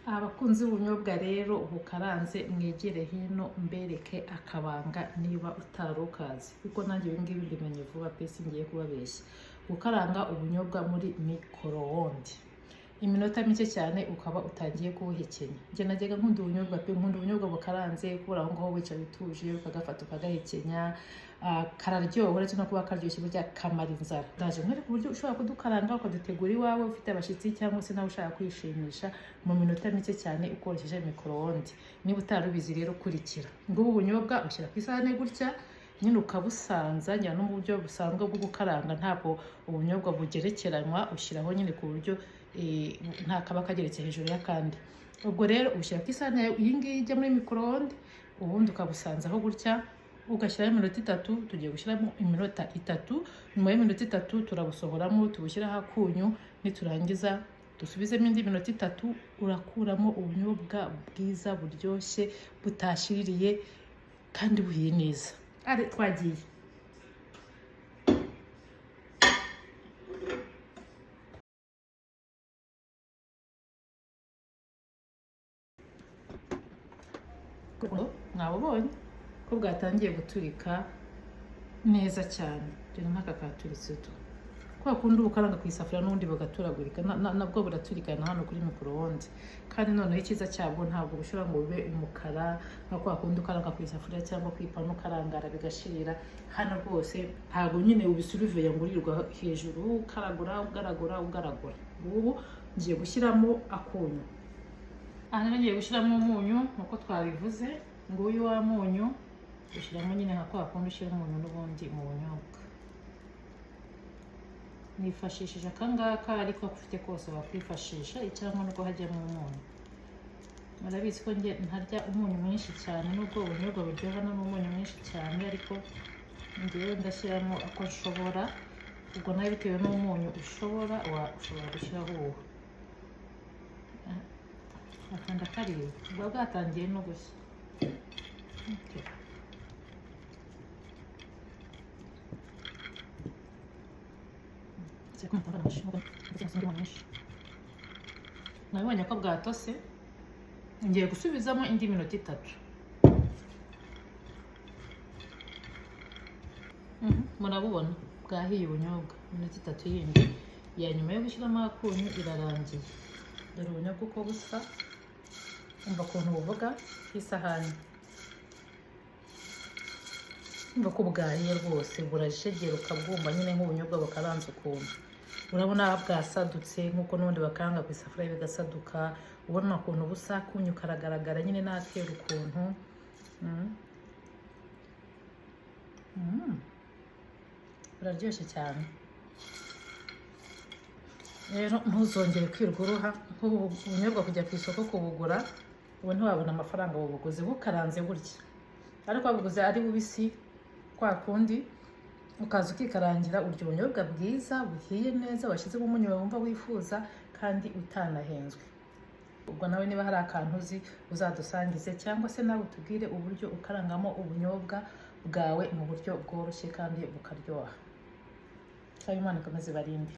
Abakunzi b'ubunyobwa rero bukaranze mwegere hino mbereke akabanga niba utarukazi, kuko nanjye ibi ngibi mbimenye vuba pe singiye kubabeshya. Gukaranga ubunyobwa muri micro-onde iminota mike cyane ukaba utangiye kubuhekenya. Njye najyaga nkunda ubunyobwa pe, nkunda ubunyobwa bukaranze kubera aho ngaho wicaye utuje ukagafata ukagahekenya. Kararyoha uretse no kuba karyoshye burya kamara inzara. Ndaje nkwereka uburyo ushobora kudukaranga ukadutegura iwawe ufite abashyitsi cyangwa se nawe ushaka kwishimisha mu minota mike cyane ukoresheje micro-onde. Niba utarubizi rero kurikira. Ngubu ubunyobwa ushyira ku isahane gutya nyine ukabusanza njya no mu buryo busanzwe bwo gukaranga, ntabwo ubunyobwa bugerekeranywa, ushyiraho nyine ku buryo nta kaba kageretse hejuru y'akandi. Ubwo rero ushyira ku isahane iyi ngiyi ijya muri micro-onde, ubundi ukabusanzaho gutya ugashyiraho iminota 3. Tugiye gushyiramo iminota 3. Nyuma y'iminota 3 turabusohoramo tubushyiraho akunyu, niturangiza dusubizemo indi minota 3. Urakuramo ubunyobwa bwiza buryoshye butashiririye kandi buhiye neza. Are twagiye. Mwabonye ko bwatangiye guturika neza cyane. Dore nk'aka katuritse tu. Kwa kundi ubukaranga ku isafuriya n'ubundi bugaturagurika nabwo buraturikana hano kuri micro-onde. Kandi noneho icyiza cyabwo ntabwo bushobora ngo bube umukara nka kwa kundi ukaranga ku isafuriya cyangwa ku ipanu ukarangara bigashirira. Hano rwose ntabwo nyine ubisuruveya ngo urirwa hejuru ukaragura ugaragura. Ubu ngiye gushyiramo akunyu. Aha ngiye gushyiramo umunyu nkuko twabivuze. Nguyu wa munyu ushyiramo nyine nka kwa kundi ushyira umunyu n'ubundi mu bunyobwa. Nifashishije akangaka ariko ufite kose wakwifashisha cyangwa nuko hajyamo umunyu. Murabizi ko nge ntarya umunyu mwinshi cyane, nubwo ubunyobwa buryoha n'umunyu mwinshi cyane, ariko ngewe ndashyiramo ako nshobora. Ubwo nawe bitewe n'umunyu ushobora gushyiraho uwo. Akanda kariwe ubwo bwatangiye no gushya. Nabonye ko bwatose, ngiye gusubizamo indi minota 3. Murabubona bwahiye ubunyobwa. Minota 3 yindi ya nyuma yo gushyiramo akunyu irarangiye. Dore ubunyobwa uko busa, umva ukuntu buvuga ku isahani. Umva ko bwahiye rwose, burajegera ukabwumva nyine nk'ubunyobwa bukaranze ukuntu. Urabona bwasadutse nk'uko n'ubundi bakaranga ku isafuriya bigasaduka. Ubona ukuntu busa, akunyu karagaragara nyine natera ukuntu. Buraryoshye cyane. Rero ntuzongere kwirwa uruha ubunyobwa kujya ku isoko kubugura, ubu ntiwabona amafaranga bubuguze bukaranze gutya. Ariko wabuguze ari bubisi kwa kundi ukaza ukikarangira urya ubunyobwa bwiza buhiye neza washyizemo umunyu wumva wifuza kandi utanahenzwe. Ubwo nawe niba hari akantu uzi uzadusangize, cyangwa se nawe utubwire uburyo ukarangamo ubunyobwa bwawe mu buryo bworoshye kandi bukaryoha. Imana ikomeze barinde.